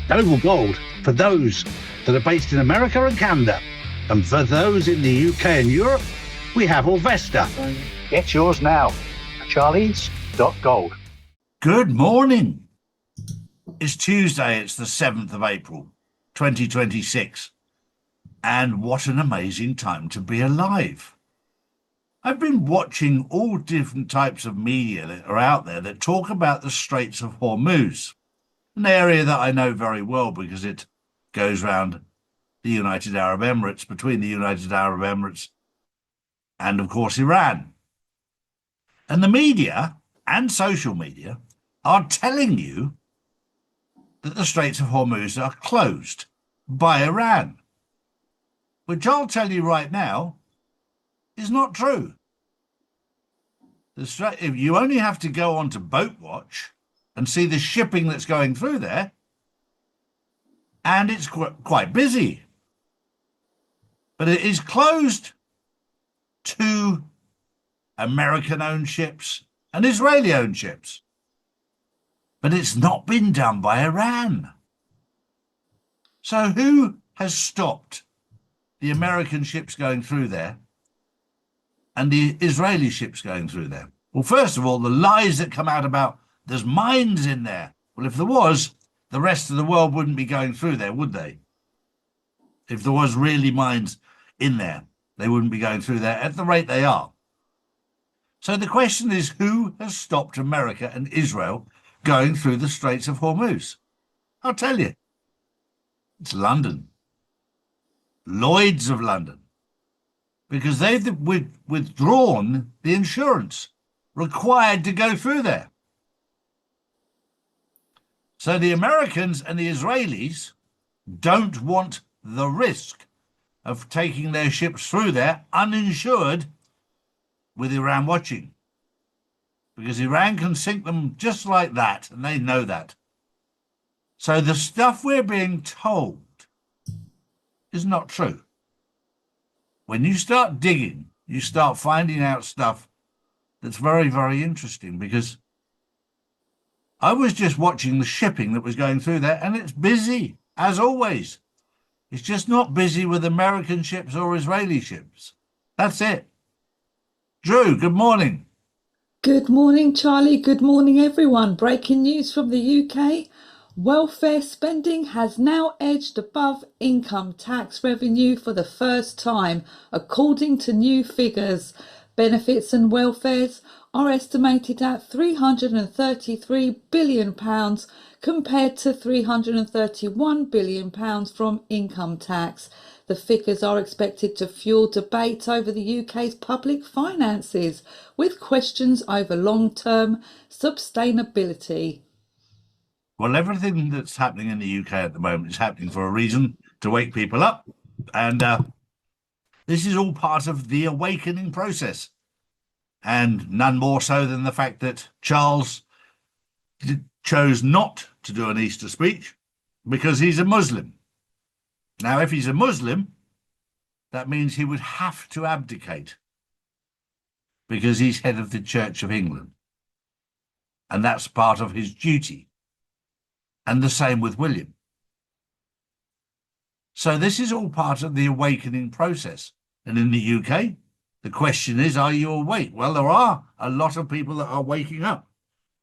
Global Gold for those that are based in America and Canada. And for those in the UK and Europe, we have Orvesta. Get yours now. Charlies.gold. Good morning. It's Tuesday, it's the 7th of April, 2026. And what an amazing time to be alive. I've been watching all different types of media that are out there that talk about the Straits of Hormuz, an area that I know very well because it goes round the United Arab Emirates, between the United Arab Emirates and, of course, Iran. And the media and social media are telling you that the Straits of Hormuz are closed by Iran, which I'll tell you right now is not true. If you only have to go on to Boat Watch and see the shipping that's going through there, and it's quite busy. But it is closed to American-owned ships and Israeli-owned ships. But it's not been done by Iran. So who has stopped the American ships going through there and the Israeli ships going through there? Well, first of all, the lies that come out about there's mines in there. Well, if there was, the rest of the world wouldn't be going through there, would they? If there was really mines in there, they wouldn't be going through there at the rate they are. So the question is, who has stopped America and Israel going through the Straits of Hormuz? I'll tell you. It's London. Lloyd's of London. Because they've withdrawn the insurance required to go through there. So the Americans and the Israelis don't want the risk of taking their ships through there uninsured with Iran watching. Because Iran can sink them just like that, and they know that. So the stuff we're being told is not true. When you start digging, you start finding out stuff that's very, very interesting, because I was just watching the shipping that was going through there, and it's busy, as always. It's just not busy with American ships or Israeli ships. That's it. Drew, good morning. Good morning, Charlie. Good morning, everyone. Breaking news from the UK. Welfare spending has now edged above income tax revenue for the first time, according to new figures. Benefits and welfares are estimated at £333 billion compared to £331 billion from income tax. The figures are expected to fuel debate over the UK's public finances, with questions over long-term sustainability. Well, everything that's happening in the UK at the moment is happening for a reason, to wake people up. And this is all part of the awakening process. And none more so than the fact that Charles chose not to do an Easter speech because he's a Muslim. Now, if he's a Muslim, that means he would have to abdicate because he's head of the Church of England. And that's part of his duty. And the same with William. So this is all part of the awakening process. And in the UK, the question is, are you awake? Well, there are a lot of people that are waking up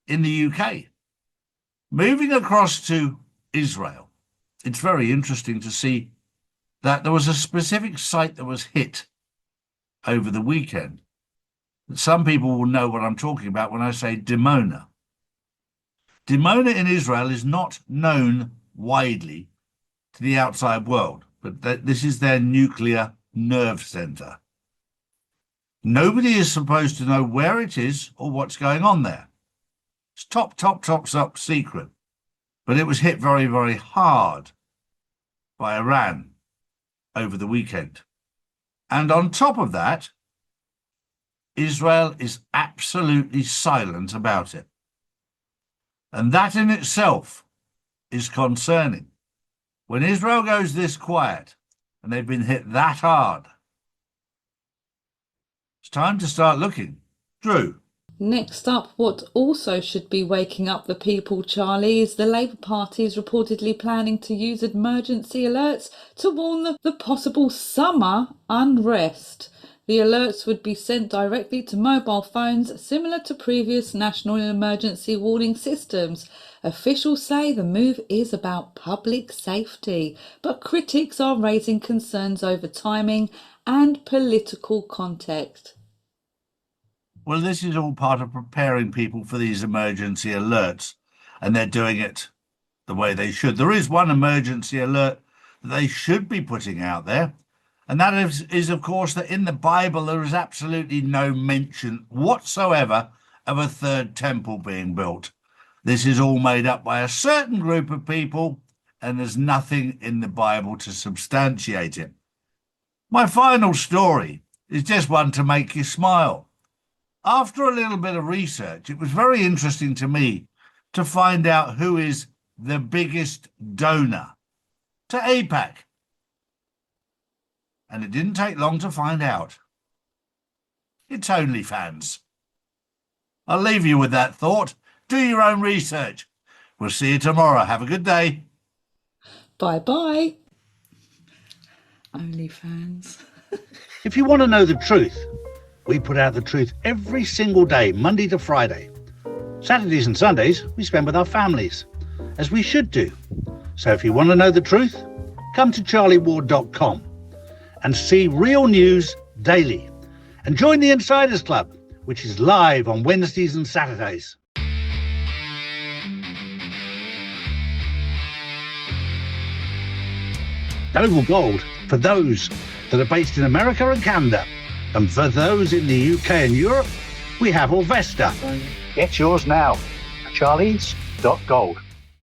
in the UK. Moving across to Israel, it's very interesting to see that there was a specific site that was hit over the weekend. Some people will know what I'm talking about when I say Dimona. Dimona in Israel is not known widely to the outside world, but this is their nuclear nerve center. Nobody is supposed to know where it is or what's going on there. It's top secret. But it was hit very, very hard by Iran over the weekend. And on top of that, Israel is absolutely silent about it. And that in itself is concerning. When Israel goes this quiet and they've been hit that hard, it's time to start looking. Drew. Next up, what also should be waking up the people, Charlie, is the Labour Party is reportedly planning to use emergency alerts to warn the possible summer unrest. The alerts would be sent directly to mobile phones, similar to previous national emergency warning systems. Officials say the move is about public safety, but critics are raising concerns over timing and political context. Well, this is all part of preparing people for these emergency alerts, and they're doing it the way they should. There is one emergency alert that they should be putting out there, and that is, of course, that in the Bible there is absolutely no mention whatsoever of a third temple being built. This is all made up by a certain group of people, and there's nothing in the Bible to substantiate it. My final story is just one to make you smile. After a little bit of research, it was very interesting to me to find out who is the biggest donor to APAC. And it didn't take long to find out. It's OnlyFans. I'll leave you with that thought. Do your own research. We'll see you tomorrow. Have a good day. Bye-bye. OnlyFans. If you want to know the truth, we put out the truth every single day, Monday to Friday. Saturdays and Sundays we spend with our families, as we should do. So if you want to know the truth, come to charlieward.com and see real news daily. And join the Insiders Club, which is live on Wednesdays and Saturdays. Oval Gold for those that are based in America and Canada. And for those in the UK and Europe, we have Orvesta. Get yours now. Charlies.gold.